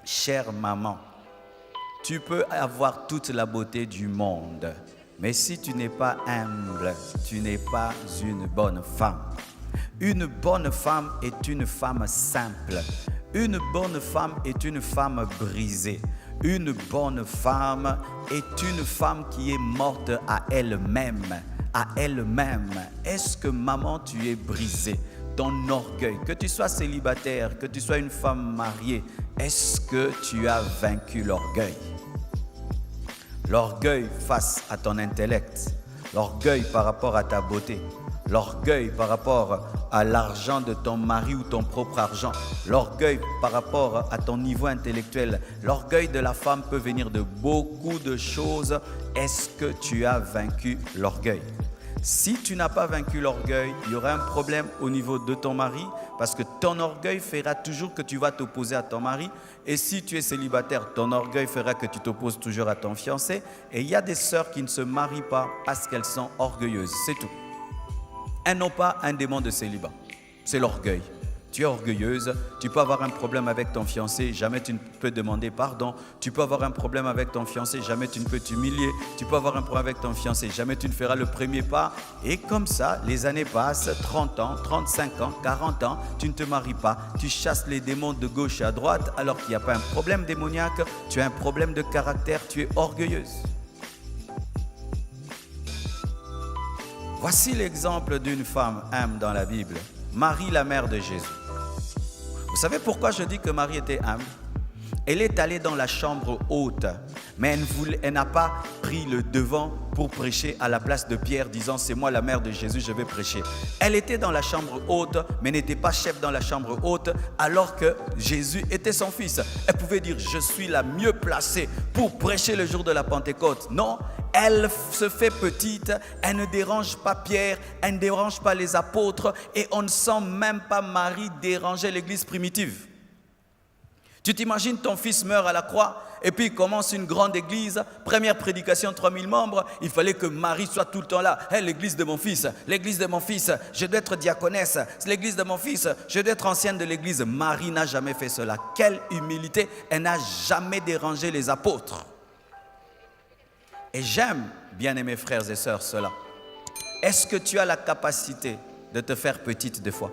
chère maman, tu peux avoir toute la beauté du monde, mais si tu n'es pas humble, tu n'es pas une bonne femme. Une bonne femme est une femme simple. Une bonne femme est une femme brisée. Une bonne femme est une femme qui est morte à elle-même. À elle-même. Est-ce que maman, tu es brisée? Ton orgueil, que tu sois célibataire, que tu sois une femme mariée, est-ce que tu as vaincu l'orgueil? L'orgueil face à ton intellect, l'orgueil par rapport à ta beauté, l'orgueil par rapport à l'argent de ton mari ou ton propre argent, l'orgueil par rapport à ton niveau intellectuel, l'orgueil de la femme peut venir de beaucoup de choses. Est-ce que tu as vaincu l'orgueil? Si tu n'as pas vaincu l'orgueil, il y aura un problème au niveau de ton mari parce que ton orgueil fera toujours que tu vas t'opposer à ton mari. Et si tu es célibataire, ton orgueil fera que tu t'opposes toujours à ton fiancé. Et il y a des sœurs qui ne se marient pas parce qu'elles sont orgueilleuses, c'est tout. Elles n'ont pas un démon de célibat, c'est l'orgueil. Tu es orgueilleuse, tu peux avoir un problème avec ton fiancé, jamais tu ne peux demander pardon. Tu peux avoir un problème avec ton fiancé, jamais tu ne peux t'humilier. Tu peux avoir un problème avec ton fiancé, jamais tu ne feras le premier pas. Et comme ça, les années passent, 30 ans, 35 ans, 40 ans, tu ne te maries pas. Tu chasses les démons de gauche et à droite alors qu'il n'y a pas un problème démoniaque. Tu as un problème de caractère, tu es orgueilleuse. Voici l'exemple d'une femme humble dans la Bible. Marie, la mère de Jésus. Vous savez pourquoi je dis que Marie était humble? Elle est allée dans la chambre haute, mais elle n'a pas pris le devant pour prêcher à la place de Pierre, disant « c'est moi la mère de Jésus, je vais prêcher ». Elle était dans la chambre haute, mais n'était pas chef dans la chambre haute, alors que Jésus était son fils. Elle pouvait dire « je suis la mieux placée pour prêcher le jour de la Pentecôte ». Non, elle se fait petite, elle ne dérange pas Pierre, elle ne dérange pas les apôtres, et on ne sent même pas Marie déranger l'église primitive. Tu t'imagines, ton fils meurt à la croix et puis il commence une grande église, première prédication, 3000 membres, il fallait que Marie soit tout le temps là. Hey, l'église de mon fils, je dois être diaconesse, l'église de mon fils, je dois être ancienne de l'église. Marie n'a jamais fait cela. Quelle humilité, elle n'a jamais dérangé les apôtres. Et j'aime, bien-aimés frères et sœurs, cela. Est-ce que tu as la capacité de te faire petite des fois?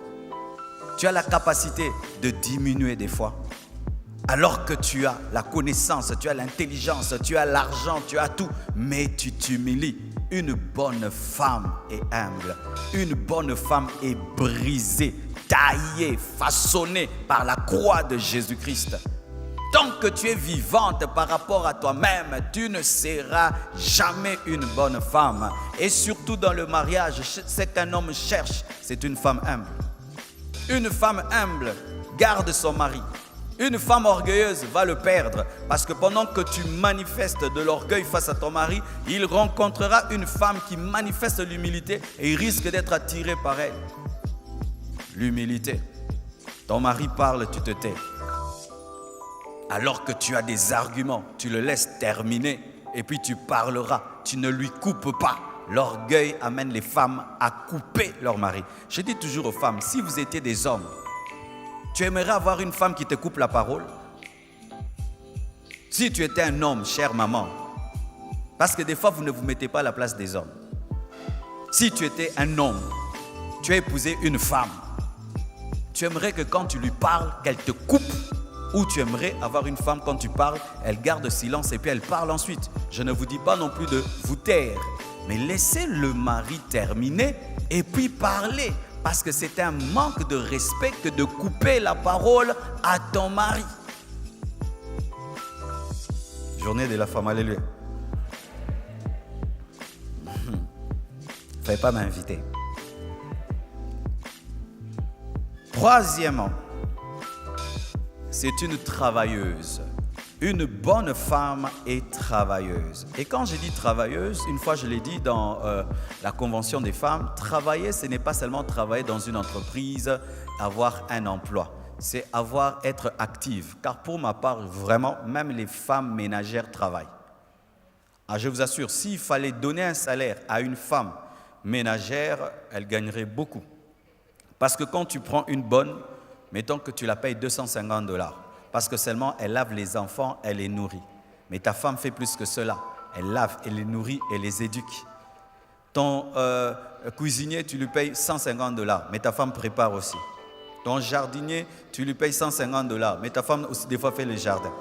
Tu as la capacité de diminuer des fois? Alors que tu as la connaissance, tu as l'intelligence, tu as l'argent, tu as tout, mais tu t'humilies. Une bonne femme est humble. Une bonne femme est brisée, taillée, façonnée par la croix de Jésus-Christ. Tant que tu es vivante par rapport à toi-même, tu ne seras jamais une bonne femme. Et surtout dans le mariage, ce qu'un homme cherche, c'est une femme humble. Une femme humble garde son mari. Une femme orgueilleuse va le perdre parce que pendant que tu manifestes de l'orgueil face à ton mari, il rencontrera une femme qui manifeste l'humilité et il risque d'être attiré par elle. L'humilité. Ton mari parle, tu te tais. Alors que tu as des arguments, tu le laisses terminer et puis tu parleras. Tu ne lui coupes pas. L'orgueil amène les femmes à couper leur mari. Je dis toujours aux femmes, si vous étiez des hommes, tu aimerais avoir une femme qui te coupe la parole? Si tu étais un homme, chère maman, parce que des fois vous ne vous mettez pas à la place des hommes. Si tu étais un homme, tu as épousé une femme, tu aimerais que quand tu lui parles, qu'elle te coupe? Ou tu aimerais avoir une femme, quand tu parles, elle garde silence et puis elle parle ensuite? Je ne vous dis pas non plus de vous taire, mais laissez le mari terminer et puis parler. Parce que c'est un manque de respect que de couper la parole à ton mari. Journée de la femme, alléluia. Il ne fallait pas m'inviter. Troisièmement, c'est une travailleuse. Une bonne femme est travailleuse. Et quand je dis travailleuse, une fois je l'ai dit dans la convention des femmes, travailler, ce n'est pas seulement travailler dans une entreprise, avoir un emploi. C'est être active. Car pour ma part, vraiment, même les femmes ménagères travaillent. Ah, je vous assure, s'il fallait donner un salaire à une femme ménagère, elle gagnerait beaucoup. Parce que quand tu prends une bonne, mettons que tu la payes $250. parce que seulement elle lave les enfants, elle les nourrit. Mais ta femme fait plus que cela. Elle lave, elle les nourrit, elle les éduque. Ton cuisinier, tu lui payes $150, mais ta femme prépare aussi. Ton jardinier, tu lui payes $150, mais ta femme aussi des fois fait le jardin.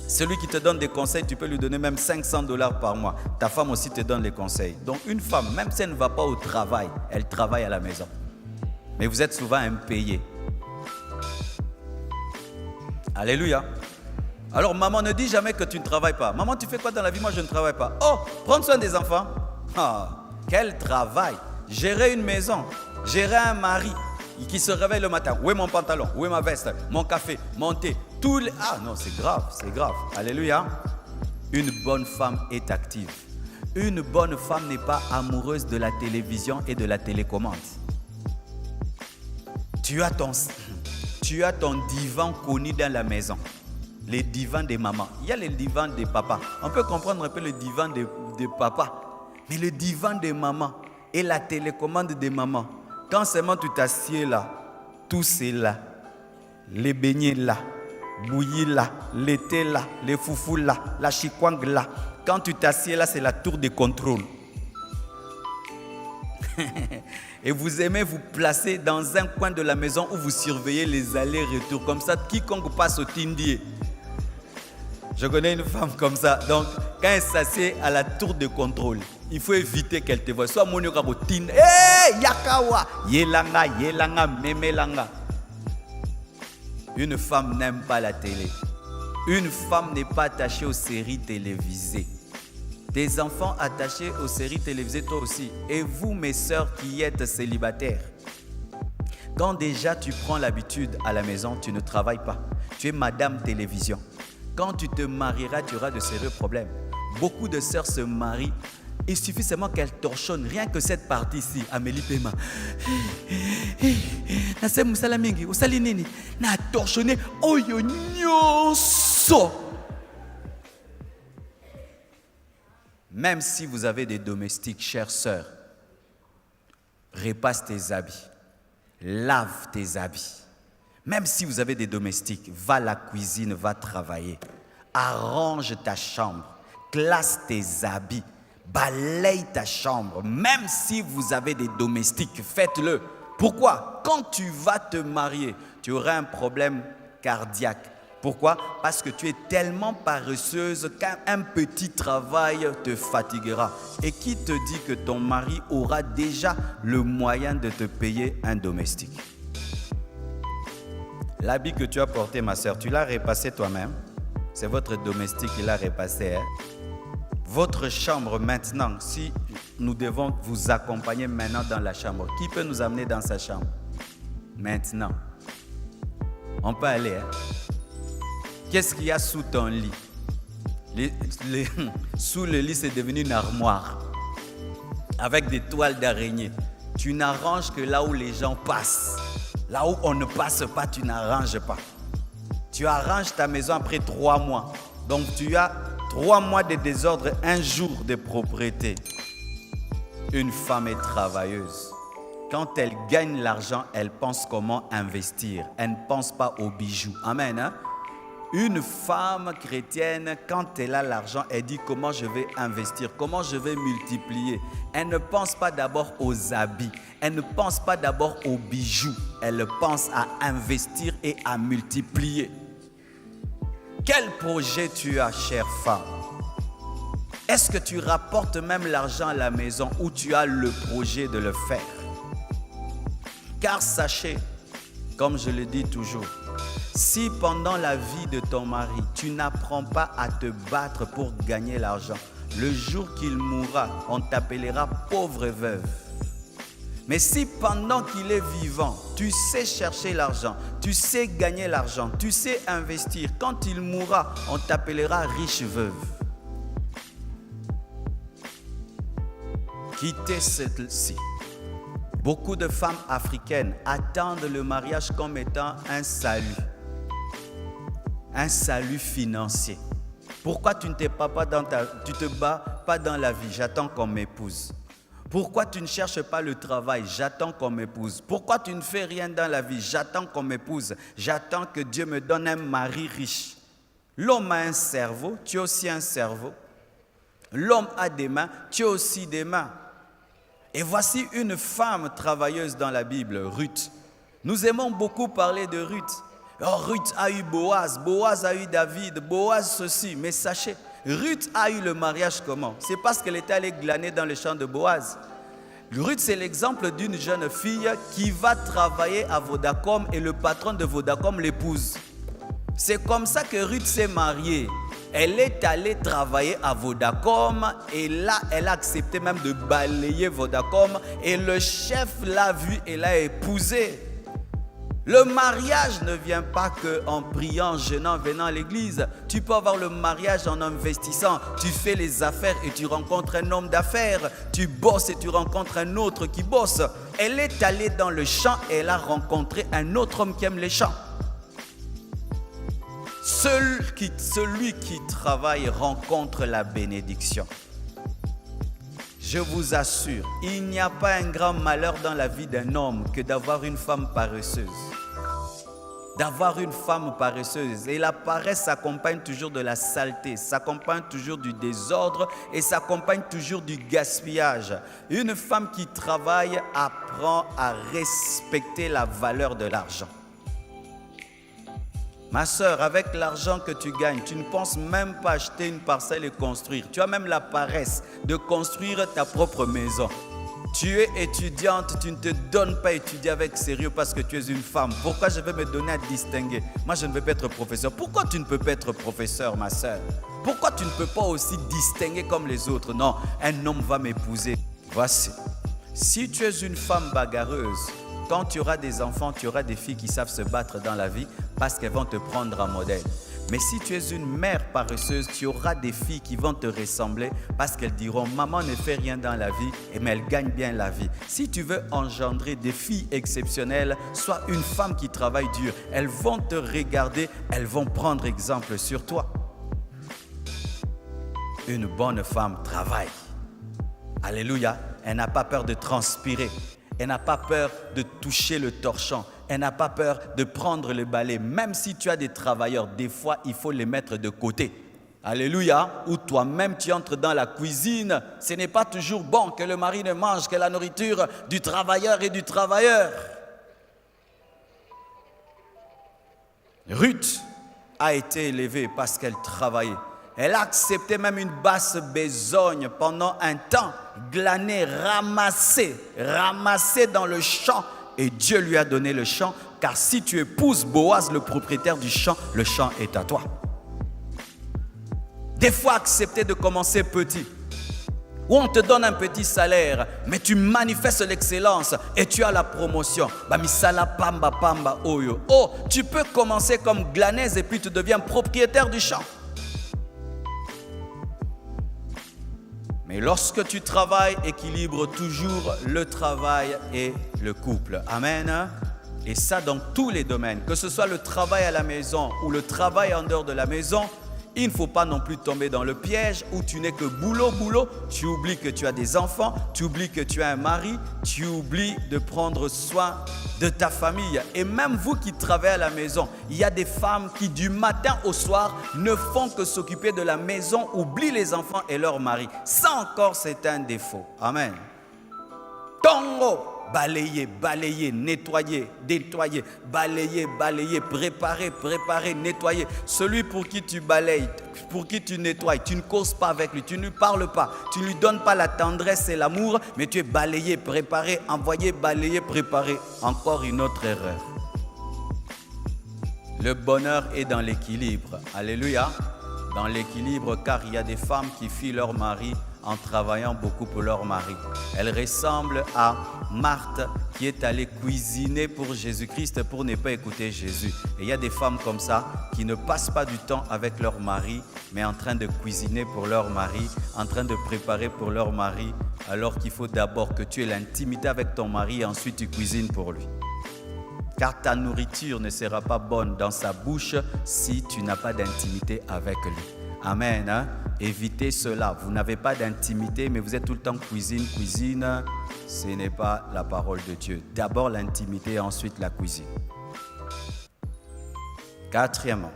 Celui qui te donne des conseils, tu peux lui donner même $500 par mois. Ta femme aussi te donne les conseils. Donc une femme, même si elle ne va pas au travail, elle travaille à la maison. Mais vous êtes souvent impayés. Alléluia. Alors maman, ne dis jamais que tu ne travailles pas. Maman, tu fais quoi dans la vie? Moi, je ne travaille pas. Oh, prendre soin des enfants. Ah, quel travail. Gérer une maison, gérer un mari qui se réveille le matin. Où est mon pantalon? Où est ma veste? Mon café, mon thé, tous les... Ah non, c'est grave, c'est grave. Alléluia. Une bonne femme est active. Une bonne femme n'est pas amoureuse de la télévision et de la télécommande. Tu as ton divan connu dans la maison. Les divans des mamans. Il y a les divans des papas. On peut comprendre un peu le divan des papas. Mais le divan des mamans et la télécommande des mamans, quand seulement tu t'assieds là, tout c'est là. Les beignets là, bouillis là, l'été là, les foufous là, la chikwang là. Quand tu t'assieds là, c'est la tour de contrôle. Et vous aimez vous placer dans un coin de la maison où vous surveillez les allers-retours. Comme ça, quiconque passe au Tindier. Je connais une femme comme ça. Donc, quand elle s'assied à la tour de contrôle, il faut éviter qu'elle te voie. Soit Monio Kabotine, hey, Yakawa, Yelanga, Memelanga. Une femme n'aime pas la télé. Une femme n'est pas attachée aux séries télévisées. Des enfants attachés aux séries télévisées, toi aussi. Et vous, mes sœurs qui êtes célibataires, quand déjà tu prends l'habitude à la maison, tu ne travailles pas. Tu es madame télévision. Quand tu te marieras, tu auras de sérieux problèmes. Beaucoup de sœurs se marient. Il suffit seulement qu'elles torchonnent. Rien que cette partie-ci, Amélie Pema. Nase musala mingi, usali nini? Na torchonné, oyo nyonso. Même si vous avez des domestiques, chères sœurs, repasse tes habits, lave tes habits. Même si vous avez des domestiques, va à la cuisine, va travailler. Arrange ta chambre, classe tes habits, balaye ta chambre. Même si vous avez des domestiques, faites-le. Pourquoi? Quand tu vas te marier, tu auras un problème cardiaque. Pourquoi? Parce que tu es tellement paresseuse qu'un petit travail te fatiguera. Et qui te dit que ton mari aura déjà le moyen de te payer un domestique? L'habit que tu as porté, ma soeur, tu l'as repassé toi-même. C'est votre domestique qui l'a repassé. Hein? Votre chambre maintenant, si nous devons vous accompagner maintenant dans la chambre, qui peut nous amener dans sa chambre? Maintenant. On peut aller. Hein? Qu'est-ce qu'il y a sous ton lit? Sous le lit, c'est devenu une armoire avec des toiles d'araignée. Tu n'arranges que là où les gens passent. Là où on ne passe pas, tu n'arranges pas. Tu arranges ta maison après 3 mois. Donc tu as 3 mois de désordre, 1 jour de propriété. Une femme est travailleuse. Quand elle gagne l'argent, elle pense comment investir. Elle ne pense pas aux bijoux. Amen. Hein? Une femme chrétienne, quand elle a l'argent, elle dit comment je vais investir, comment je vais multiplier. Elle ne pense pas d'abord aux habits, elle ne pense pas d'abord aux bijoux. Elle pense à investir et à multiplier. Quel projet tu as, chère femme? Est-ce que tu rapportes même l'argent à la maison ou tu as le projet de le faire? Car sachez, comme je le dis toujours, si pendant la vie de ton mari, tu n'apprends pas à te battre pour gagner l'argent, le jour qu'il mourra, on t'appellera pauvre veuve. Mais si pendant qu'il est vivant, tu sais chercher l'argent, tu sais gagner l'argent, tu sais investir, quand il mourra, on t'appellera riche veuve. Quittez celle-ci. Beaucoup de femmes africaines attendent le mariage comme étant un salut financier. Pourquoi tu ne te bats pas dans la vie? J'attends qu'on m'épouse. Pourquoi tu ne cherches pas le travail? J'attends qu'on m'épouse. Pourquoi tu ne fais rien dans la vie? J'attends qu'on m'épouse. J'attends que Dieu me donne un mari riche. L'homme a un cerveau, tu as aussi un cerveau. L'homme a des mains, tu as aussi des mains. Et voici une femme travailleuse dans la Bible, Ruth. Nous aimons beaucoup parler de Ruth. Oh, Ruth a eu Boaz, Boaz a eu David, Boaz ceci. Mais sachez, Ruth a eu le mariage comment? C'est parce qu'elle était allée glaner dans le champ de Boaz. Ruth, c'est l'exemple d'une jeune fille qui va travailler à Vodacom et le patron de Vodacom l'épouse. C'est comme ça que Ruth s'est mariée. Elle est allée travailler à Vodacom et là, elle a accepté même de balayer Vodacom et le chef l'a vue et l'a épousée. Le mariage ne vient pas qu'en priant, en jeûnant, venant à l'église. Tu peux avoir le mariage en investissant. Tu fais les affaires et tu rencontres un homme d'affaires. Tu bosses et tu rencontres un autre qui bosse. Elle est allée dans le champ et elle a rencontré un autre homme qui aime les champs. Celui qui travaille rencontre la bénédiction. Je vous assure, il n'y a pas un grand malheur dans la vie d'un homme que d'avoir une femme paresseuse. D'avoir une femme paresseuse. Et la paresse s'accompagne toujours de la saleté, s'accompagne toujours du désordre et s'accompagne toujours du gaspillage. Une femme qui travaille apprend à respecter la valeur de l'argent. Ma soeur, avec l'argent que tu gagnes, tu ne penses même pas acheter une parcelle et construire. Tu as même la paresse de construire ta propre maison. Tu es étudiante, tu ne te donnes pas étudier avec sérieux parce que tu es une femme. Pourquoi je vais me donner à distinguer? Moi, je ne veux pas être professeur. Pourquoi tu ne peux pas être professeur, ma soeur? Pourquoi tu ne peux pas aussi distinguer comme les autres? Non, un homme va m'épouser. Voici, si tu es une femme bagarreuse, quand tu auras des enfants, tu auras des filles qui savent se battre dans la vie parce qu'elles vont te prendre en modèle. Mais si tu es une mère paresseuse, tu auras des filles qui vont te ressembler parce qu'elles diront « Maman ne fait rien dans la vie, mais elle gagne bien la vie ». Si tu veux engendrer des filles exceptionnelles, sois une femme qui travaille dur. Elles vont te regarder, elles vont prendre exemple sur toi. Une bonne femme travaille. Alléluia. Elle n'a pas peur de transpirer. Elle n'a pas peur de toucher le torchon. Elle n'a pas peur de prendre le balai. Même si tu as des travailleurs, des fois, il faut les mettre de côté. Alléluia. Ou toi-même, tu entres dans la cuisine. Ce n'est pas toujours bon que le mari ne mange que la nourriture du travailleur et du travailleur. Ruth a été élevée parce qu'elle travaillait. Elle a accepté même une basse besogne pendant un temps, glaner, ramasser dans le champ. Et Dieu lui a donné le champ, car si tu épouses Boaz, le propriétaire du champ, le champ est à toi. Des fois, accepter de commencer petit, où on te donne un petit salaire, mais tu manifestes l'excellence et tu as la promotion. Bamisala pamba pamba oyo. Oh, tu peux commencer comme glaneuse et puis tu deviens propriétaire du champ. Mais lorsque tu travailles, équilibre toujours le travail et le couple. Amen. Et ça dans tous les domaines. Que ce soit le travail à la maison ou le travail en dehors de la maison, il ne faut pas non plus tomber dans le piège où tu n'es que boulot, boulot. Tu oublies que tu as des enfants, tu oublies que tu as un mari, tu oublies de prendre soin de ta famille. Et même vous qui travaillez à la maison, il y a des femmes qui du matin au soir ne font que s'occuper de la maison, oublient les enfants et leur mari. Ça encore, c'est un défaut. Amen. Tongo. Balayer, balayer, nettoyer, nettoyer, balayer, balayer, préparer, préparer, nettoyer. Celui pour qui tu balayes, pour qui tu nettoies, tu ne causes pas avec lui, tu ne lui parles pas, tu ne lui donnes pas la tendresse et l'amour, mais tu es balayé, préparé, envoyé, balayé, préparé. Encore une autre erreur. Le bonheur est dans l'équilibre. Alléluia. Dans l'équilibre, car il y a des femmes qui fuient leur mari en travaillant beaucoup pour leur mari. Elle ressemble à Marthe qui est allée cuisiner pour Jésus-Christ pour ne pas écouter Jésus. Et il y a des femmes comme ça qui ne passent pas du temps avec leur mari, mais en train de cuisiner pour leur mari, en train de préparer pour leur mari, alors qu'il faut d'abord que tu aies l'intimité avec ton mari et ensuite tu cuisines pour lui. Car ta nourriture ne sera pas bonne dans sa bouche si tu n'as pas d'intimité avec lui. Amen. évitez cela. Vous n'avez pas d'intimité, mais vous êtes tout le temps cuisine. Ce n'est pas la parole de Dieu. D'abord l'intimité et ensuite la cuisine. Quatrièmement,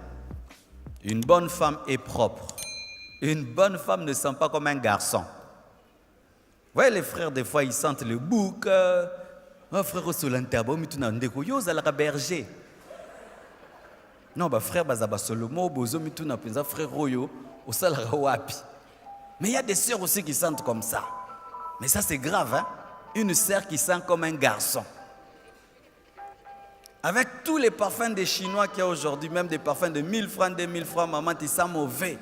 une bonne femme est propre. Une bonne femme ne sent pas comme un garçon. Vous voyez, les frères, des fois, ils sentent le bouc. Oh, frère, au solantabo, mais tu n'as pas berger. Non, frère, bazaba solomo, bozo, mais tu n'as pas frère royo, au salara wapi. Mais il y a des sœurs aussi qui sentent comme ça. Mais ça, c'est grave, hein? Une sœur qui sent comme un garçon. Avec tous les parfums des Chinois qu'il y a aujourd'hui, même des parfums de 1000 francs, 2000 francs, maman, tu sens mauvais.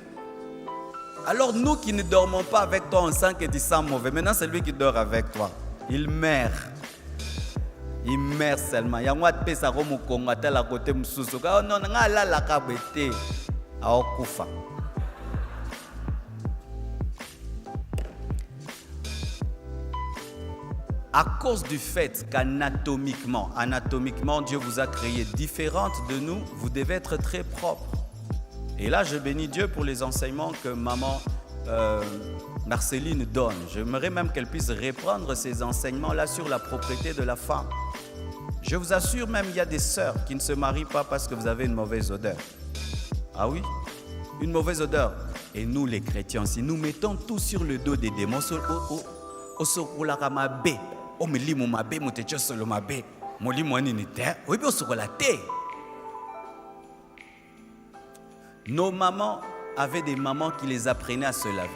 Alors nous qui ne dormons pas avec toi, on sent que tu sens mauvais. Maintenant, c'est lui qui dort avec toi. Il meurt. Il meurt seulement. Il y a un peu de Congo à tel côté Moussoussou. Oh non, non, là, la cabete. À Okufa. À cause du fait qu'anatomiquement, Dieu vous a créé différentes de nous, vous devez être très propre. Et là, je bénis Dieu pour les enseignements que maman Marceline donne. J'aimerais même qu'elle puisse reprendre ces enseignements-là sur la propreté de la femme. Je vous assure, même il y a des sœurs qui ne se marient pas parce que vous avez une mauvaise odeur. Ah oui, une mauvaise odeur. Et nous, les chrétiens aussi, nous mettons tout sur le dos des démons. Nos mamans avaient des mamans qui les apprenaient à se laver.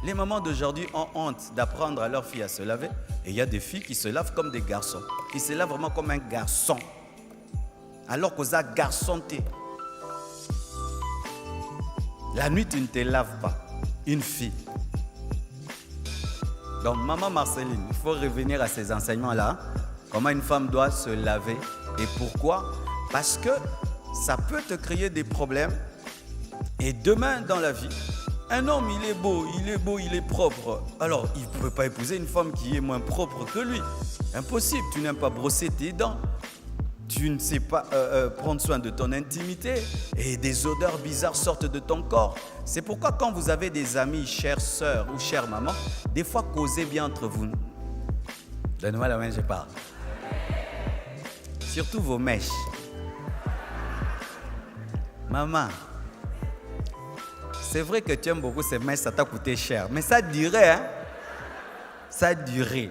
Les mamans d'aujourd'hui ont honte d'apprendre à leurs filles à se laver. Et il y a des filles qui se lavent comme des garçons. Qui se lavent vraiment comme un garçon. Alors qu'aux garçonté. La nuit, tu ne te laves pas. Une fille. Donc, maman Marceline, il faut revenir à ces enseignements-là. Comment une femme doit se laver. Et pourquoi? Parce que ça peut te créer des problèmes. Et demain, dans la vie, un homme, il est beau, il est propre. Alors, il ne peut pas épouser une femme qui est moins propre que lui. Impossible, tu n'aimes pas brosser tes dents. Tu ne sais pas prendre soin de ton intimité. Et des odeurs bizarres sortent de ton corps. C'est pourquoi quand vous avez des amis, chères sœurs ou chères mamans, des fois, causez bien entre vous. Donne-moi la main, je parle. Surtout vos mèches. Maman, c'est vrai que tu aimes beaucoup ces mèches, ça t'a coûté cher. Mais ça durait, hein? Ça durait.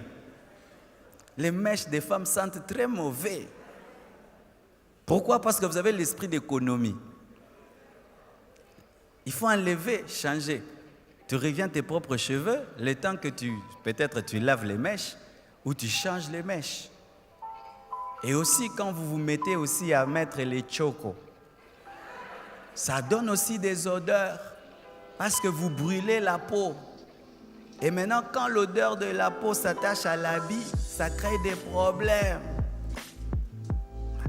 Les mèches des femmes sentent très mauvais. Pourquoi? Parce que vous avez l'esprit d'économie. Il faut enlever, changer. Tu reviens tes propres cheveux, le temps que peut-être tu laves les mèches ou tu changes les mèches. Et aussi quand vous vous mettez aussi à mettre les chocos, ça donne aussi des odeurs. Parce que vous brûlez la peau. Et maintenant, quand l'odeur de la peau s'attache à l'habit, ça crée des problèmes.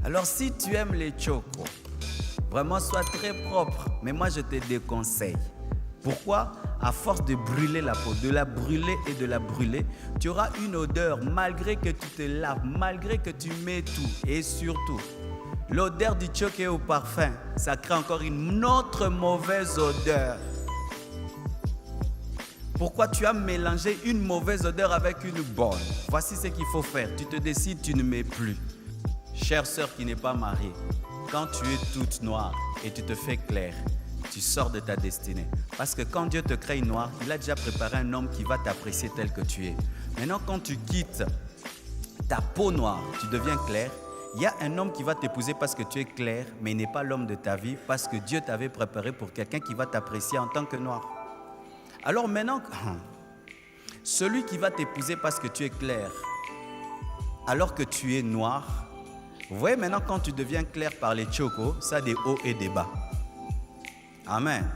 Alors, si tu aimes les chocos, vraiment, sois très propre. Mais moi, je te déconseille. Pourquoi? À force de brûler la peau, de la brûler et de la brûler, tu auras une odeur malgré que tu te laves, malgré que tu mets tout. Et surtout, l'odeur du choqué au parfum, ça crée encore une autre mauvaise odeur. Pourquoi tu as mélangé une mauvaise odeur avec une bonne? Voici ce qu'il faut faire. Tu te décides, tu ne mets plus. Chère sœur qui n'est pas mariée, quand tu es toute noire et tu te fais claire, tu sors de ta destinée. Parce que quand Dieu te crée noire, il a déjà préparé un homme qui va t'apprécier tel que tu es. Maintenant, quand tu quittes ta peau noire, tu deviens clair. Il y a un homme qui va t'épouser parce que tu es clair, mais il n'est pas l'homme de ta vie parce que Dieu t'avait préparé pour quelqu'un qui va t'apprécier en tant que noir. Alors maintenant, celui qui va t'épouser parce que tu es clair, alors que tu es noir, vous voyez maintenant quand tu deviens clair par les chocos, ça a des hauts et des bas. Amen.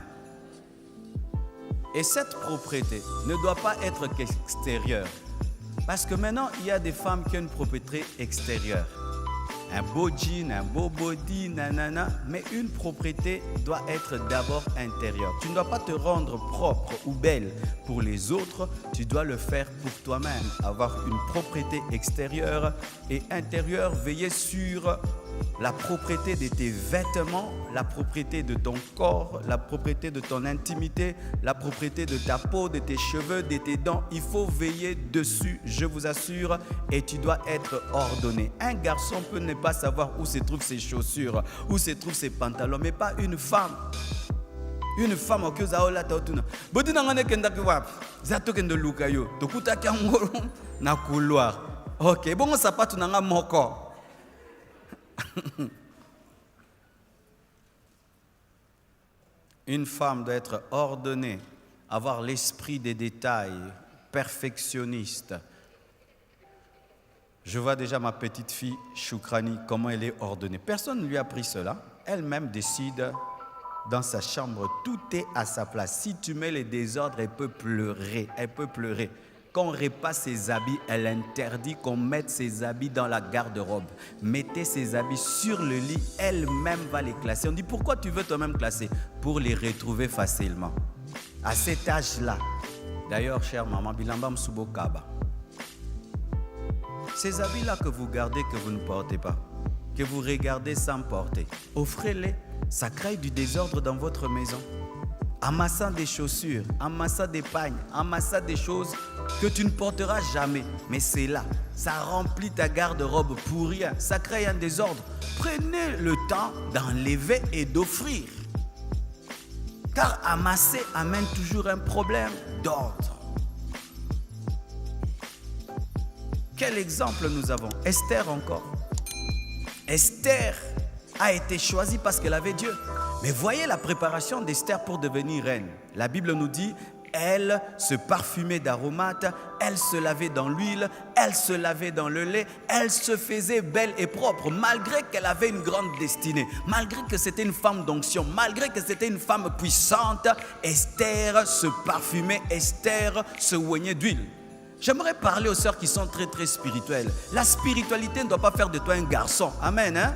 Et cette propreté ne doit pas être qu'extérieure. Parce que maintenant, il y a des femmes qui ont une propreté extérieure. Un beau jean, un beau body, nanana. Mais une propreté doit être d'abord intérieure. Tu ne dois pas te rendre propre ou belle pour les autres. Tu dois le faire pour toi-même. Avoir une propreté extérieure et intérieure. Veiller sur la propriété de tes vêtements, la propriété de ton corps, la propriété de ton intimité, la propriété de ta peau, de tes cheveux, de tes dents. Il faut veiller dessus, je vous assure, et tu dois être ordonné. Un garçon peut ne pas savoir où se trouvent ses chaussures, où se trouvent ses pantalons, mais pas une femme. Une femme au Kyozaola Tautuna. Bodina ngane kenda kiwap. Zato kendo lukayo. Tokuta kiangolo na couloir. Ok, bon sapatu nanga moko. Une femme doit être ordonnée, avoir l'esprit des détails, perfectionniste. Je vois déjà ma petite fille Choukrani, comment elle est ordonnée. Personne ne lui a appris cela. Elle-même décide dans sa chambre, tout est à sa place. Si tu mets les désordres, elle peut pleurer. Elle peut pleurer. Quand on repasse ses habits, elle interdit qu'on mette ses habits dans la garde-robe. Mettez ses habits sur le lit, elle-même va les classer. On dit, pourquoi tu veux toi-même classer? Pour les retrouver facilement. À cet âge-là, d'ailleurs, chère maman, Bilambam Subokaba, ces habits-là que vous gardez, que vous ne portez pas, que vous regardez sans porter, offrez-les. Ça crée du désordre dans votre maison. Amassant des chaussures, amassant des pagnes, amassant des choses que tu ne porteras jamais. Mais c'est là, ça remplit ta garde-robe pour rien. Ça crée un désordre. Prenez le temps d'enlever et d'offrir. Car amasser amène toujours un problème d'ordre. Quel exemple nous avons? Esther encore. Esther a été choisie parce qu'elle avait Dieu. Mais voyez la préparation d'Esther pour devenir reine. La Bible nous dit, elle se parfumait d'aromates, elle se lavait dans l'huile, elle se lavait dans le lait, elle se faisait belle et propre, malgré qu'elle avait une grande destinée, malgré que c'était une femme d'onction, malgré que c'était une femme puissante. Esther se parfumait, Esther se oignait d'huile. J'aimerais parler aux sœurs qui sont très très spirituelles. La spiritualité ne doit pas faire de toi un garçon. Amen, hein?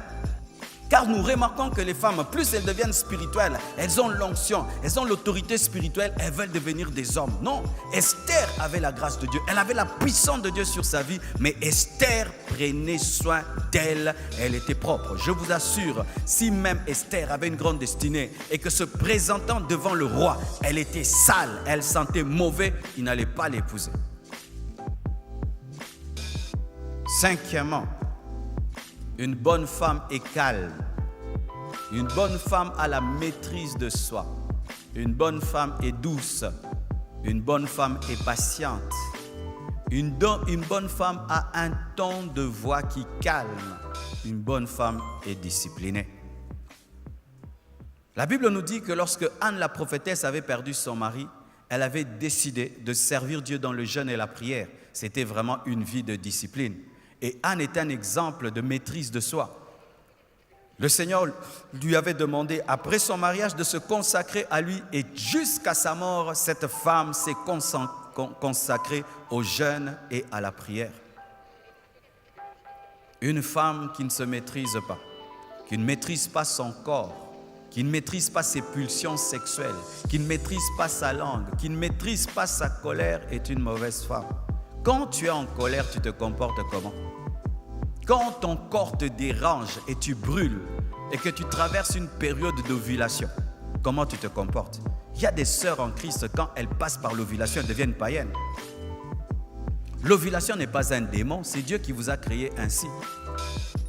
Car nous remarquons que les femmes, plus elles deviennent spirituelles, elles ont l'onction, elles ont l'autorité spirituelle, elles veulent devenir des hommes. Non, Esther avait la grâce de Dieu, elle avait la puissance de Dieu sur sa vie, mais Esther prenait soin d'elle, elle était propre. Je vous assure, si même Esther avait une grande destinée et que se présentant devant le roi, elle était sale, elle sentait mauvais, il n'allait pas l'épouser. Cinquièmement, une bonne femme est calme. Une bonne femme a la maîtrise de soi. Une bonne femme est douce. Une bonne femme est patiente. Une bonne femme a un ton de voix qui calme. Une bonne femme est disciplinée. La Bible nous dit que lorsque Anne la prophétesse avait perdu son mari, elle avait décidé de servir Dieu dans le jeûne et la prière. C'était vraiment une vie de discipline. Et Anne est un exemple de maîtrise de soi. Le Seigneur lui avait demandé, après son mariage, de se consacrer à lui. Et jusqu'à sa mort, cette femme s'est consacrée au jeûne et à la prière. Une femme qui ne se maîtrise pas, qui ne maîtrise pas son corps, qui ne maîtrise pas ses pulsions sexuelles, qui ne maîtrise pas sa langue, qui ne maîtrise pas sa colère, est une mauvaise femme. Quand tu es en colère, tu te comportes comment? Quand ton corps te dérange et tu brûles et que tu traverses une période d'ovulation, comment tu te comportes? Il y a des sœurs en Christ, quand elles passent par l'ovulation, elles deviennent païennes. L'ovulation n'est pas un démon, c'est Dieu qui vous a créé ainsi.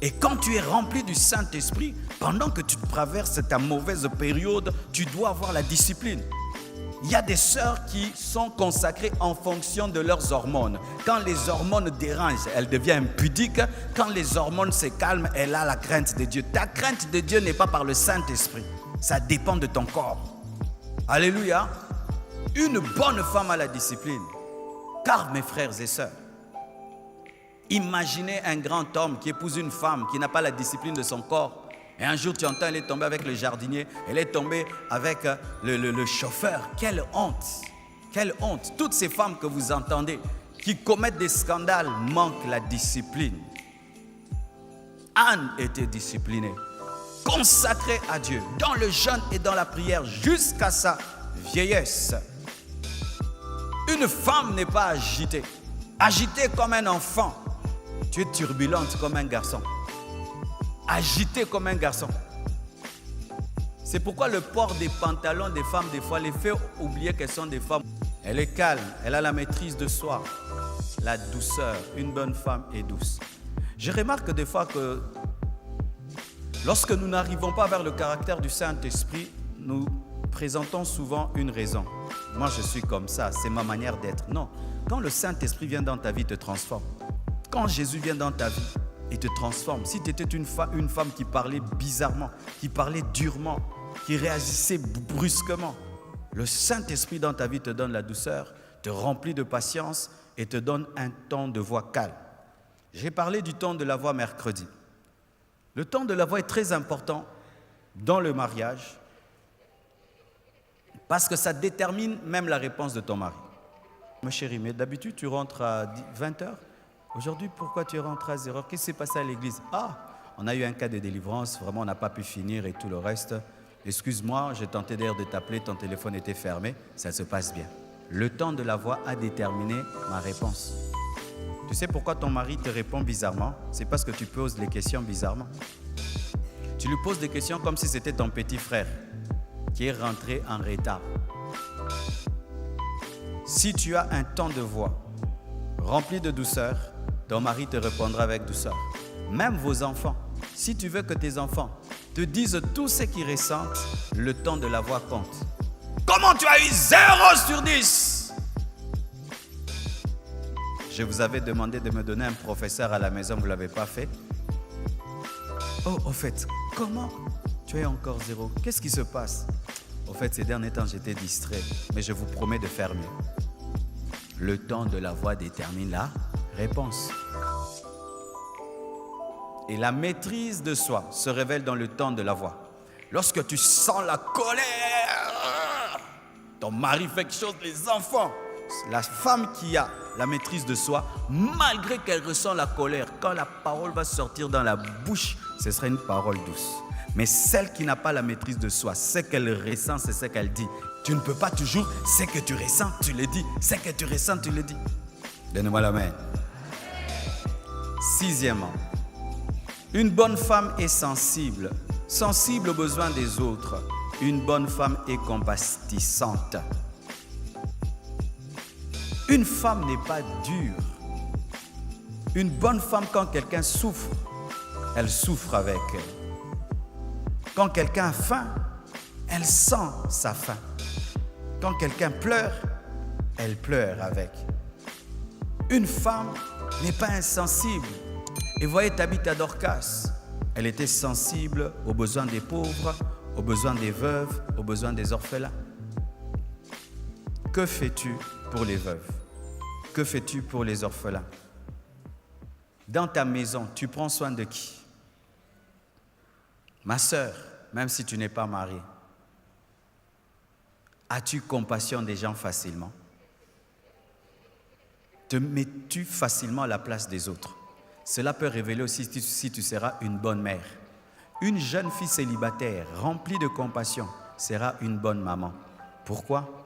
Et quand tu es rempli du Saint-Esprit, pendant que tu traverses ta mauvaise période, tu dois avoir la discipline. Il y a des sœurs qui sont consacrées en fonction de leurs hormones. Quand les hormones dérangent, elle devient impudique. Quand les hormones se calment, elle a la crainte de Dieu. Ta crainte de Dieu n'est pas par le Saint-Esprit. Ça dépend de ton corps. Alléluia. Une bonne femme a la discipline. Car mes frères et sœurs, imaginez un grand homme qui épouse une femme qui n'a pas la discipline de son corps. Et un jour, tu entends, elle est tombée avec le jardinier, elle est tombée avec le chauffeur. Quelle honte! Quelle honte! Toutes ces femmes que vous entendez, qui commettent des scandales, manquent la discipline. Anne était disciplinée, consacrée à Dieu, dans le jeûne et dans la prière, jusqu'à sa vieillesse. Une femme n'est pas agitée. Agitée comme un enfant, tu es turbulente comme un garçon. agitée comme un garçon. C'est pourquoi le port des pantalons des femmes, des fois, les fait oublier qu'elles sont des femmes. Elle est calme, elle a la maîtrise de soi, la douceur. Une bonne femme est douce. Je remarque des fois que lorsque nous n'arrivons pas vers le caractère du Saint-Esprit, nous présentons souvent une raison. Moi, je suis comme ça, c'est ma manière d'être. Non, quand le Saint-Esprit vient dans ta vie, il te transforme. Quand Jésus vient dans ta vie, il te transforme. Si tu étais une femme qui parlait bizarrement, qui parlait durement, qui réagissait brusquement, le Saint-Esprit dans ta vie te donne la douceur, te remplit de patience et te donne un ton de voix calme. J'ai parlé du ton de la voix mercredi. Le ton de la voix est très important dans le mariage parce que ça détermine même la réponse de ton mari. Ma chérie, mais d'habitude tu rentres à 20h. Aujourd'hui, pourquoi tu rentres à 0h? Qu'est-ce qui s'est passé à l'église? Ah, on a eu un cas de délivrance, vraiment on n'a pas pu finir et tout le reste. Excuse-moi, j'ai tenté d'ailleurs de t'appeler, ton téléphone était fermé, ça se passe bien. Le ton de la voix a déterminé ma réponse. Tu sais pourquoi ton mari te répond bizarrement? C'est parce que tu poses les questions bizarrement. Tu lui poses des questions comme si c'était ton petit frère qui est rentré en retard. Si tu as un ton de voix rempli de douceur, ton mari te répondra avec douceur. Même vos enfants, si tu veux que tes enfants te disent tout ce qu'ils ressentent, le ton de la voix compte. Comment tu as eu 0/10? Je vous avais demandé de me donner un professeur à la maison, vous ne l'avez pas fait. Oh, au fait, comment tu es encore 0? Qu'est-ce qui se passe? Au fait, ces derniers temps, j'étais distrait, mais je vous promets de faire mieux. Le ton de la voix détermine la réponse. Et la maîtrise de soi se révèle dans le ton de la voix. Lorsque tu sens la colère, ton mari fait quelque chose, les enfants. La femme qui a la maîtrise de soi, malgré qu'elle ressent la colère, quand la parole va sortir dans la bouche, ce sera une parole douce. Mais celle qui n'a pas la maîtrise de soi, ce qu'elle ressent, c'est ce qu'elle dit. Tu ne peux pas toujours, ce que tu ressens, tu le dis. Ce que tu ressens, tu le dis. Donne-moi la main. Sixièmement, une bonne femme est sensible, sensible aux besoins des autres. Une bonne femme est compatissante. Une femme n'est pas dure. Une bonne femme, quand quelqu'un souffre, elle souffre avec. Quand quelqu'un a faim, elle sent sa faim. Quand quelqu'un pleure, elle pleure avec. Une femme n'est pas insensible. Et voyez Tabitha Dorcas, elle était sensible aux besoins des pauvres, aux besoins des veuves, aux besoins des orphelins. Que fais-tu pour les veuves? Que fais-tu pour les orphelins? Dans ta maison, tu prends soin de qui? Ma sœur, même si tu n'es pas mariée, as-tu compassion des gens facilement? Te mets-tu facilement à la place des autres? Cela peut révéler aussi si tu seras une bonne mère. Une jeune fille célibataire remplie de compassion sera une bonne maman. Pourquoi?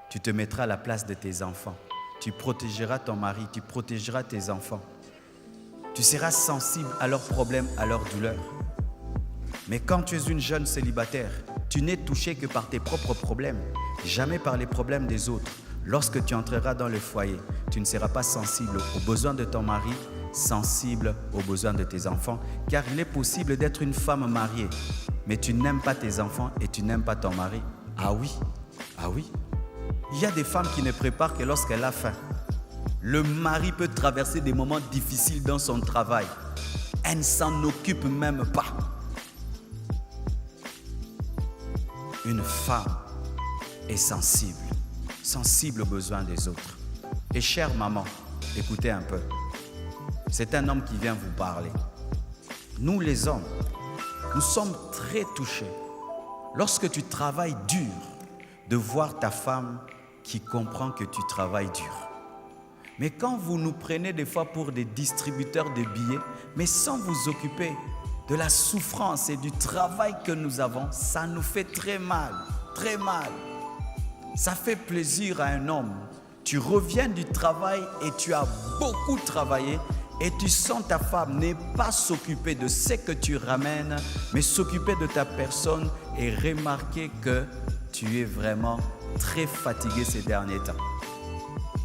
Tu te mettras à la place de tes enfants. Tu protégeras ton mari, tu protégeras tes enfants. Tu seras sensible à leurs problèmes, à leurs douleurs. Mais quand tu es une jeune célibataire, tu n'es touché que par tes propres problèmes, jamais par les problèmes des autres. Lorsque tu entreras dans le foyer, tu ne seras pas sensible aux besoins de ton mari, sensible aux besoins de tes enfants, car il est possible d'être une femme mariée, mais tu n'aimes pas tes enfants et tu n'aimes pas ton mari. Ah oui, ah oui. Il y a des femmes qui ne préparent que lorsqu'elle a faim. Le mari peut traverser des moments difficiles dans son travail. Elle ne s'en occupe même pas. Une femme est sensible, sensible aux besoins des autres. Et chère maman, écoutez un peu. C'est un homme qui vient vous parler. Nous les hommes, nous sommes très touchés lorsque tu travailles dur de voir ta femme qui comprend que tu travailles dur. Mais quand vous nous prenez des fois pour des distributeurs de billets, mais sans vous occuper de la souffrance et du travail que nous avons, ça nous fait très mal, très mal. Ça fait plaisir à un homme. Tu reviens du travail et tu as beaucoup travaillé et tu sens ta femme n'est pas s'occuper de ce que tu ramènes, mais s'occuper de ta personne et remarquer que tu es vraiment très fatigué ces derniers temps.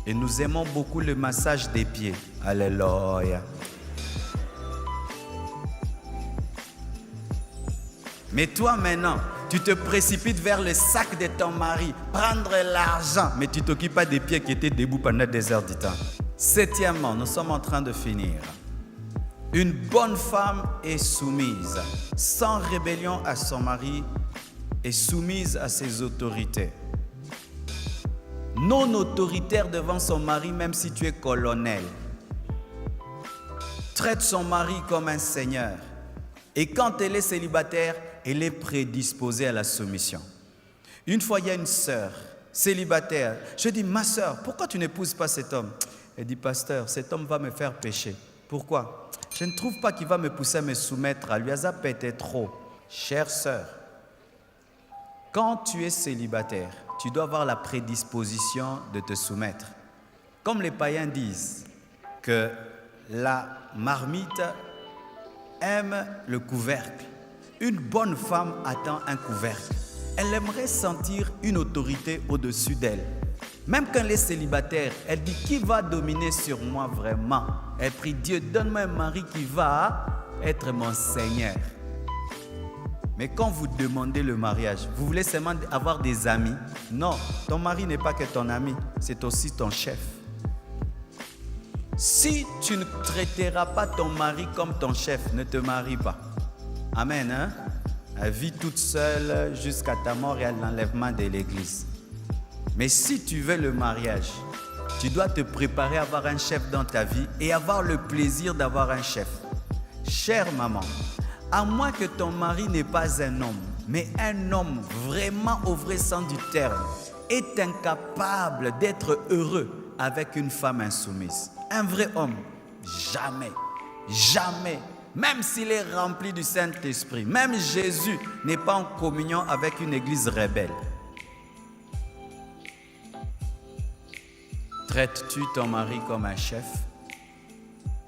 Et nous aimons beaucoup le massage des pieds. Alléluia. Mais toi maintenant, tu te précipites vers le sac de ton mari, prendre l'argent, mais tu ne t'occupes pas des pieds qui étaient debout pendant des heures du temps. Septièmement, nous sommes en train de finir. Une bonne femme est soumise, sans rébellion à son mari, et soumise à ses autorités. Non autoritaire devant son mari, même si tu es colonel. Traite son mari comme un seigneur. Et quand elle est célibataire, elle est prédisposée à la soumission. Une fois, il y a une sœur célibataire. Je dis, ma sœur, pourquoi tu n'épouses pas cet homme? Elle dit, pasteur, cet homme va me faire pécher. Pourquoi? Je ne trouve pas qu'il va me pousser à me soumettre à lui. Ça peut être trop. Chère sœur, quand tu es célibataire, tu dois avoir la prédisposition de te soumettre. Comme les païens disent que la marmite aime le couvercle. Une bonne femme attend un couvercle. Elle aimerait sentir une autorité au-dessus d'elle. Même quand elle est célibataire, elle dit, qui va dominer sur moi vraiment? Elle prie, Dieu, donne-moi un mari qui va être mon Seigneur. Mais quand vous demandez le mariage, vous voulez seulement avoir des amis? Non, ton mari n'est pas que ton ami, c'est aussi ton chef. Si tu ne traiteras pas ton mari comme ton chef, ne te marie pas. Amen, hein? Elle vit toute seule jusqu'à ta mort et à l'enlèvement de l'église. Mais si tu veux le mariage, tu dois te préparer à avoir un chef dans ta vie et avoir le plaisir d'avoir un chef. Chère maman, à moins que ton mari n'est pas un homme, mais un homme vraiment au vrai sens du terme, est incapable d'être heureux avec une femme insoumise. Un vrai homme, jamais, jamais, même s'il est rempli du Saint-Esprit, même Jésus n'est pas en communion avec une église rebelle. Traites-tu ton mari comme un chef?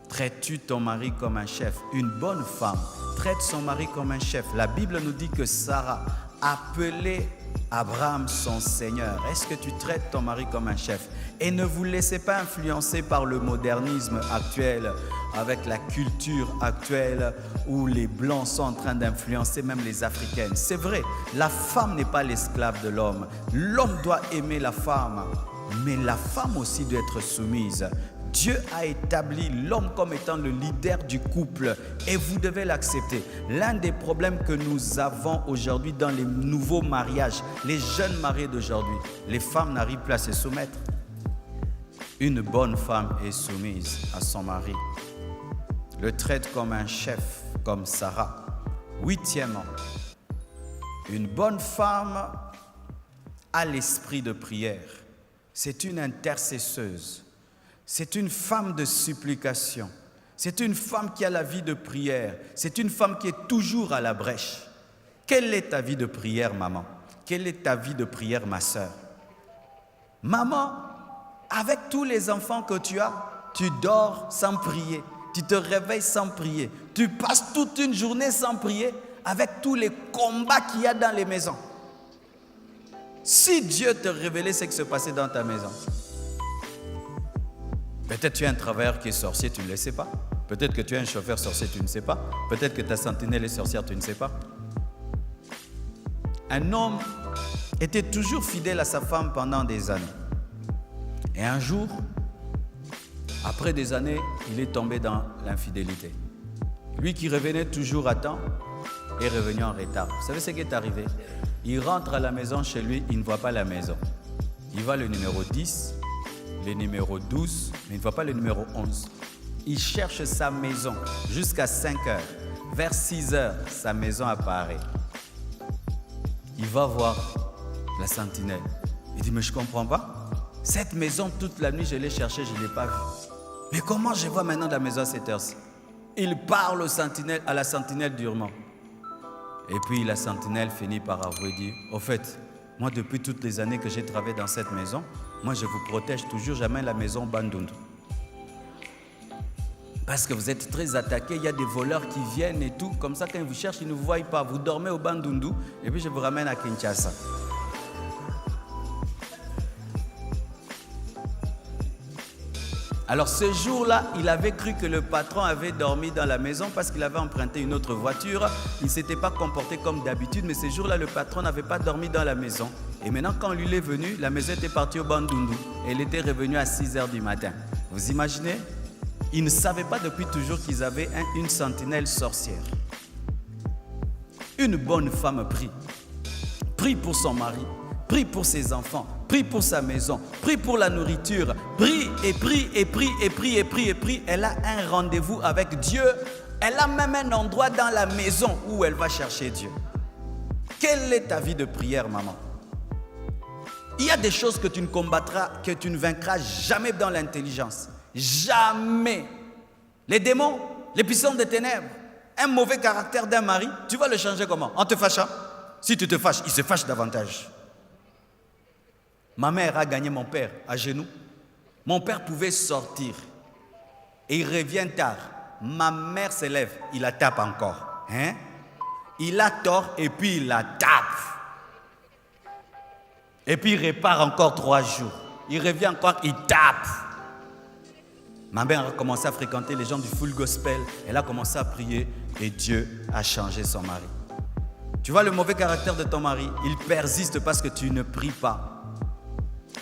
Traites-tu ton mari comme un chef? Une bonne femme traite son mari comme un chef. La Bible nous dit que Sarah appelait Abraham son Seigneur. Est-ce que tu traites ton mari comme un chef? Et ne vous laissez pas influencer par le modernisme actuel, avec la culture actuelle où les Blancs sont en train d'influencer même les Africaines. C'est vrai, la femme n'est pas l'esclave de l'homme. L'homme doit aimer la femme, mais la femme aussi doit être soumise. Dieu a établi l'homme comme étant le leader du couple et vous devez l'accepter. L'un des problèmes que nous avons aujourd'hui dans les nouveaux mariages, les jeunes mariés d'aujourd'hui, les femmes n'arrivent plus à se soumettre. Une bonne femme est soumise à son mari. Le traite comme un chef, comme Sarah. Huitièmement, une bonne femme a l'esprit de prière. C'est une intercesseuse. C'est une femme de supplication. C'est une femme qui a la vie de prière. C'est une femme qui est toujours à la brèche. Quelle est ta vie de prière, maman? Quelle est ta vie de prière, ma sœur? Maman, avec tous les enfants que tu as, tu dors sans prier. Tu te réveilles sans prier. Tu passes toute une journée sans prier avec tous les combats qu'il y a dans les maisons. Si Dieu te révélait ce qui se passait dans ta maison, peut-être tu es un travailleur qui est sorcier, tu ne le sais pas. Peut-être que tu es un chauffeur sorcier, tu ne sais pas. Peut-être que ta sentinelle est sorcière, tu ne sais pas. Un homme était toujours fidèle à sa femme pendant des années. Et un jour, après des années, il est tombé dans l'infidélité. Lui qui revenait toujours à temps est revenu en retard. Vous savez ce qui est arrivé? Il rentre à la maison chez lui, il ne voit pas la maison. Il voit le numéro 10, le numéro 12, mais il ne voit pas le numéro 11. Il cherche sa maison jusqu'à 5 heures. Vers 6 heures, sa maison apparaît. Il va voir la sentinelle. Il dit, mais je ne comprends pas. Cette maison, toute la nuit, je l'ai cherchée, je ne l'ai pas vue. Mais comment je vois maintenant la maison à cette heure-ci? Il parle à la sentinelle durement. Et puis la sentinelle finit par avouer, dire, au fait, moi depuis toutes les années que j'ai travaillé dans cette maison, moi je vous protège toujours, jamais la maison Bandundu. Parce que vous êtes très attaqués, il y a des voleurs qui viennent et tout. Comme ça, quand ils vous cherchent, ils ne vous voient pas. Vous dormez au Bandundu et puis je vous ramène à Kinshasa. Alors ce jour-là, il avait cru que le patron avait dormi dans la maison parce qu'il avait emprunté une autre voiture. Il ne s'était pas comporté comme d'habitude, mais ce jour-là, le patron n'avait pas dormi dans la maison. Et maintenant, quand lui est venu, la maison était partie au Bandundu. Et elle était revenue à 6h du matin. Vous imaginez? Ils ne savaient pas depuis toujours qu'ils avaient une sentinelle sorcière. Une bonne femme prie. Prie pour son mari. Prie pour ses enfants, prie pour sa maison, prie pour la nourriture, prie et prie et prie et prie et prie et prie. Elle a un rendez-vous avec Dieu. Elle a même un endroit dans la maison où elle va chercher Dieu. Quelle est ta vie de prière, maman? Il y a des choses que tu ne combattras, que tu ne vaincras jamais dans l'intelligence. Jamais. Les démons, les puissances des ténèbres, un mauvais caractère d'un mari, tu vas le changer comment? En te fâchant? Si tu te fâches, il se fâche davantage. Ma mère a gagné mon père à genoux. Mon père pouvait sortir et il revient tard. Ma mère se lève, il la tape encore. Hein? Il a tort et puis il la tape. Et puis il repart encore 3 jours. Il revient encore, il tape. Ma mère a commencé à fréquenter les gens du full gospel. Elle a commencé à prier et Dieu a changé son mari. Tu vois le mauvais caractère de ton mari, il persiste parce que tu ne pries pas.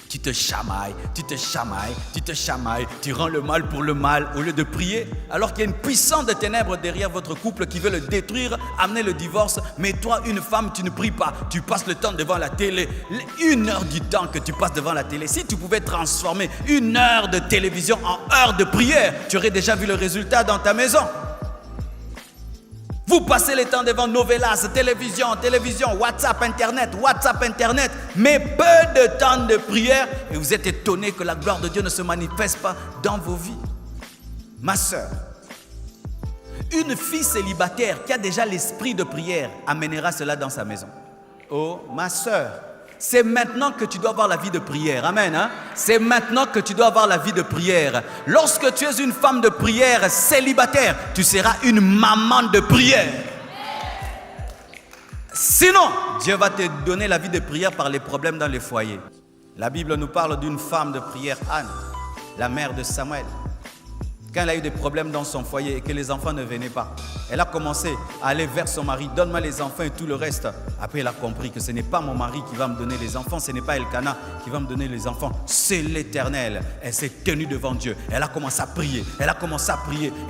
Tu te chamailles, tu te chamailles, tu te chamailles, tu rends le mal pour le mal au lieu de prier, alors qu'il y a une puissance de ténèbres derrière votre couple qui veut le détruire, amener le divorce. Mais toi, une femme, tu ne pries pas, tu passes le temps devant la télé. 1 heure du temps que tu passes devant la télé, si tu pouvais transformer 1 heure de télévision en heure de prière, tu aurais déjà vu le résultat dans ta maison. Vous passez le temps devant Novelas, télévision, WhatsApp, Internet, mais peu de temps de prière et vous êtes étonné que la gloire de Dieu ne se manifeste pas dans vos vies. Ma soeur, une fille célibataire qui a déjà l'esprit de prière amènera cela dans sa maison. Oh, ma soeur, c'est maintenant que tu dois avoir la vie de prière. Amen. Hein? C'est maintenant que tu dois avoir la vie de prière. Lorsque tu es une femme de prière célibataire, tu seras une maman de prière. Sinon, Dieu va te donner la vie de prière par les problèmes dans les foyers. La Bible nous parle d'une femme de prière, Anne, la mère de Samuel. Quand elle a eu des problèmes dans son foyer et que les enfants ne venaient pas, elle a commencé à aller vers son mari, donne-moi les enfants et tout le reste. Après, elle a compris que ce n'est pas mon mari qui va me donner les enfants, ce n'est pas Elkana qui va me donner les enfants, c'est l'Éternel. Elle s'est tenue devant Dieu, elle a commencé à prier,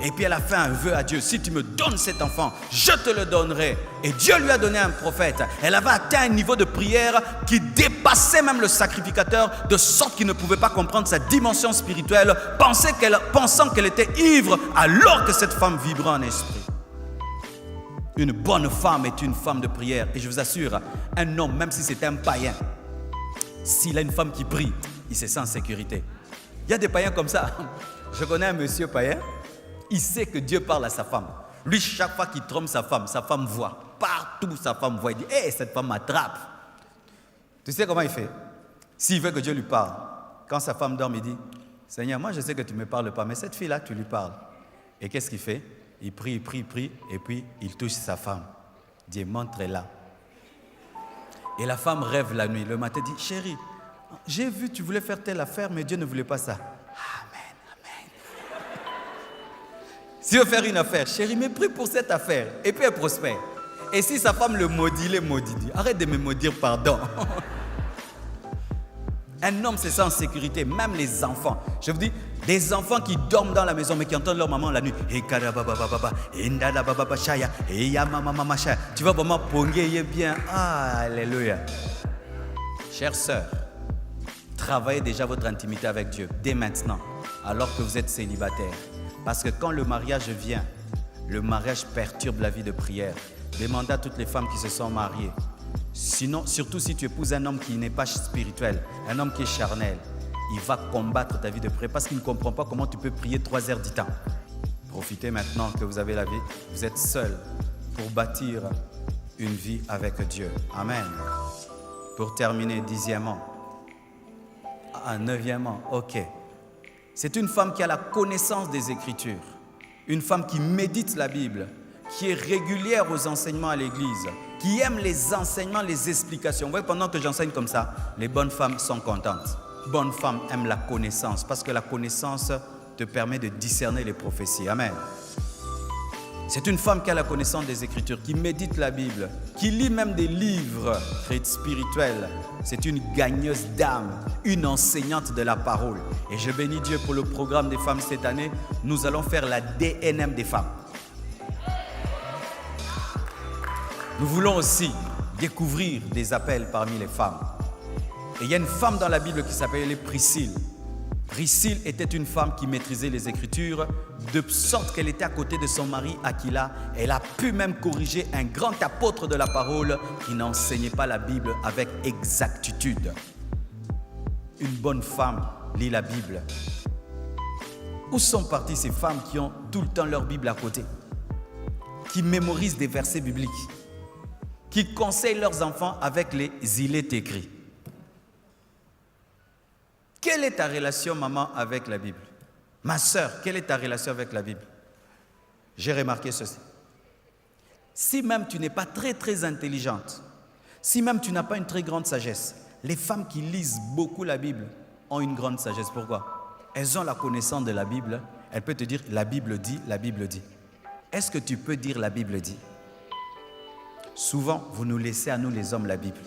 et puis elle a fait un vœu à Dieu, si tu me donnes cet enfant, je te le donnerai. Et Dieu lui a donné un prophète. Elle avait atteint un niveau de prière qui dépassait même le sacrificateur, de sorte qu'il ne pouvait pas comprendre sa dimension spirituelle, pensant qu'elle était ivre alors que cette femme vibrait en esprit. Une bonne femme est une femme de prière. Et je vous assure, un homme, même si c'est un païen, s'il a une femme qui prie, il se sent en sécurité. Il y a des païens comme ça. Je connais un monsieur païen, il sait que Dieu parle à sa femme. Lui, chaque fois qu'il trompe sa femme voit. Partout, sa femme voit. Il dit, hey, cette femme m'attrape. Tu sais comment il fait? S'il veut que Dieu lui parle, quand sa femme dort, il dit, Seigneur, moi je sais que tu ne me parles pas, mais cette fille-là, tu lui parles. Et qu'est-ce qu'il fait? Il prie, et puis il touche sa femme. Dieu, montre-la. Et la femme rêve la nuit. Le matin, dit, chérie, j'ai vu, tu voulais faire telle affaire, mais Dieu ne voulait pas ça. Amen. S'il veut faire une affaire, chérie, mais prie pour cette affaire. Et puis elle prospère. Et si sa femme le maudit, il est maudit. Dit, arrête de me maudire, pardon. Un homme se sent en sécurité, même les enfants. Je vous dis, des enfants qui dorment dans la maison mais qui entendent leur maman la nuit. Tu vas vraiment ponguer bien. Ah, alléluia. Chère sœur, travaillez déjà votre intimité avec Dieu dès maintenant, alors que vous êtes célibataire. Parce que quand le mariage vient, le mariage perturbe la vie de prière. Demandez à toutes les femmes qui se sont mariées. Sinon, surtout si tu épouses un homme qui n'est pas spirituel, un homme qui est charnel, il va combattre ta vie de prière parce qu'il ne comprend pas comment tu peux prier 3 heures du temps. Profitez maintenant que vous avez la vie, vous êtes seul pour bâtir une vie avec Dieu. Amen. Pour terminer, 10e. 9e, ok. C'est une femme qui a la connaissance des Écritures. Une femme qui médite la Bible, qui est régulière aux enseignements à l'église, qui aime les enseignements, les explications. Vous voyez, pendant que j'enseigne comme ça, les bonnes femmes sont contentes. Bonnes femmes aiment la connaissance parce que la connaissance te permet de discerner les prophéties. Amen. C'est une femme qui a la connaissance des Écritures, qui médite la Bible, qui lit même des livres spirituels. C'est une gagneuse d'âme, une enseignante de la parole. Et je bénis Dieu pour le programme des femmes cette année. Nous allons faire la DNM des femmes. Nous voulons aussi découvrir des appels parmi les femmes. Et il y a une femme dans la Bible qui s'appelait Priscille. Priscille était une femme qui maîtrisait les Écritures, de sorte qu'elle était à côté de son mari Aquila. Elle a pu même corriger un grand apôtre de la parole qui n'enseignait pas la Bible avec exactitude. Une bonne femme lit la Bible. Où sont parties ces femmes qui ont tout le temps leur Bible à côté, qui mémorisent des versets bibliques, qui conseillent leurs enfants avec les îlets écrits? Quelle est ta relation, maman, avec la Bible? Ma sœur, quelle est ta relation avec la Bible? J'ai remarqué ceci. Si même tu n'es pas très intelligente, si même tu n'as pas une très grande sagesse, les femmes qui lisent beaucoup la Bible ont une grande sagesse. Pourquoi? Elles ont la connaissance de la Bible. Elles peuvent te dire, la Bible dit, la Bible dit. Est-ce que tu peux dire la Bible dit? Souvent, vous nous laissez à nous les hommes la Bible.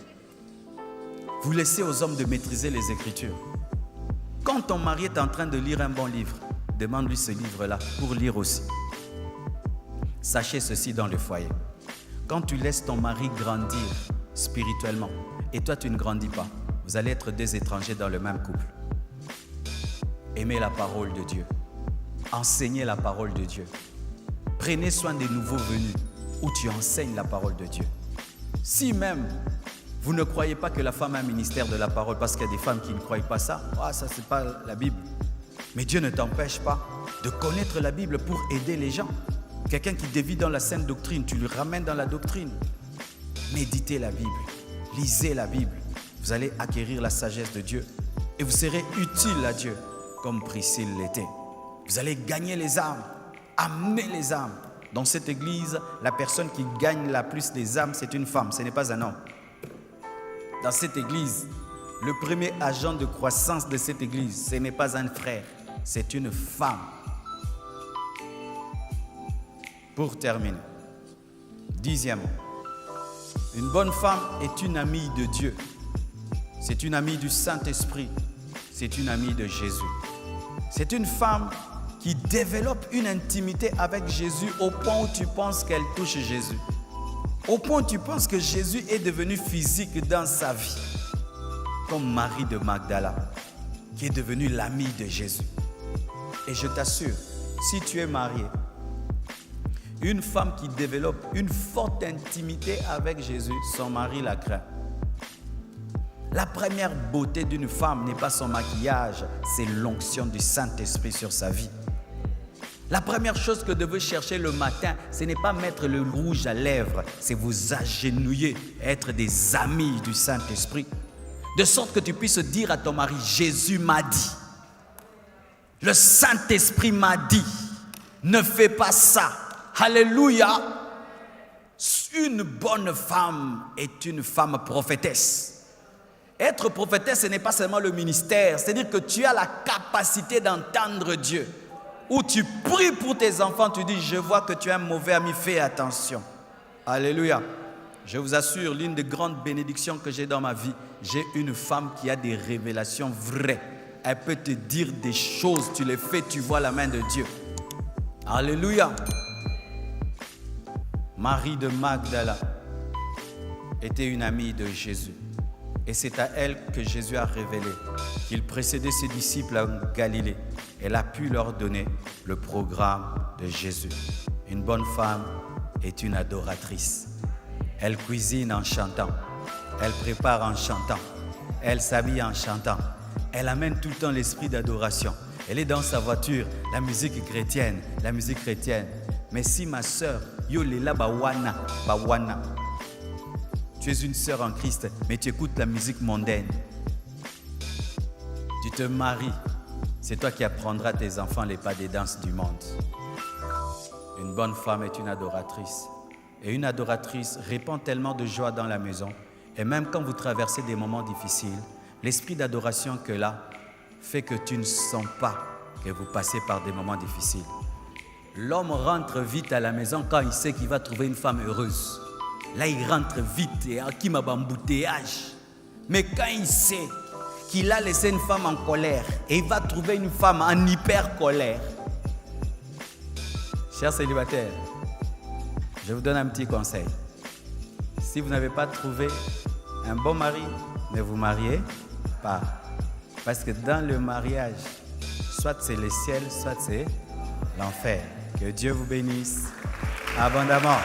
Vous laissez aux hommes de maîtriser les Écritures. Quand ton mari est en train de lire un bon livre, demande-lui ce livre-là pour lire aussi. Sachez ceci dans le foyer. Quand tu laisses ton mari grandir spirituellement et toi tu ne grandis pas, vous allez être deux étrangers dans le même couple. Aimez la parole de Dieu. Enseignez la parole de Dieu. Prenez soin des nouveaux venus où tu enseignes la parole de Dieu. Si même vous ne croyez pas que la femme a un ministère de la parole, parce qu'il y a des femmes qui ne croient pas ça, ça c'est pas la Bible. Mais Dieu ne t'empêche pas de connaître la Bible pour aider les gens. Quelqu'un qui dévie dans la sainte doctrine, tu le ramènes dans la doctrine. Méditez la Bible, lisez la Bible. Vous allez acquérir la sagesse de Dieu et vous serez utile à Dieu comme Priscille l'était. Vous allez gagner les âmes, amener les âmes. Dans cette église, la personne qui gagne la plus les âmes, c'est une femme, ce n'est pas un homme. Dans cette église, le premier agent de croissance de cette église, ce n'est pas un frère, c'est une femme. Pour terminer, 10e, une bonne femme est une amie de Dieu. C'est une amie du Saint-Esprit. C'est une amie de Jésus. C'est une femme qui développe une intimité avec Jésus au point où tu penses qu'elle touche Jésus. Au point où tu penses que Jésus est devenu physique dans sa vie. Comme Marie de Magdala, qui est devenue l'amie de Jésus. Et je t'assure, si tu es marié, une femme qui développe une forte intimité avec Jésus, son mari la craint. La première beauté d'une femme n'est pas son maquillage, c'est l'onction du Saint-Esprit sur sa vie. La première chose que devez chercher le matin, ce n'est pas mettre le rouge à lèvres, c'est vous agenouiller, être des amis du Saint-Esprit. De sorte que tu puisses dire à ton mari, Jésus m'a dit, le Saint-Esprit m'a dit, ne fais pas ça. Alléluia. Une bonne femme est une femme prophétesse. Être prophétesse, ce n'est pas seulement le ministère, c'est-à-dire que tu as la capacité d'entendre Dieu. Où tu pries pour tes enfants, tu dis, je vois que tu es un mauvais ami, fais attention. Alléluia. Je vous assure, l'une des grandes bénédictions que j'ai dans ma vie, j'ai une femme qui a des révélations vraies. Elle peut te dire des choses, tu les fais, tu vois la main de Dieu. Alléluia. Marie de Magdala était une amie de Jésus. Et c'est à elle que Jésus a révélé qu'il précédait ses disciples en Galilée. Elle a pu leur donner le programme de Jésus. Une bonne femme est une adoratrice. Elle cuisine en chantant. Elle prépare en chantant. Elle s'habille en chantant. Elle amène tout le temps l'esprit d'adoration. Elle est dans sa voiture, la musique chrétienne, la musique chrétienne. Mais si ma sœur, yo lela bawana. Tu es une sœur en Christ, mais tu écoutes la musique mondaine. Tu te maries, c'est toi qui apprendras à tes enfants les pas des danses du monde. Une bonne femme est une adoratrice. Et une adoratrice répand tellement de joie dans la maison. Et même quand vous traversez des moments difficiles, l'esprit d'adoration qu'elle a fait que tu ne sens pas que vous passez par des moments difficiles. L'homme rentre vite à la maison quand il sait qu'il va trouver une femme heureuse. Là, il rentre vite et qui m'a embouteillage. Mais quand il sait qu'il a laissé une femme en colère et il va trouver une femme en hyper colère. Chers célibataires, je vous donne un petit conseil. Si vous n'avez pas trouvé un bon mari, ne vous mariez pas. Parce que dans le mariage, soit c'est le ciel, soit c'est l'enfer. Que Dieu vous bénisse abondamment.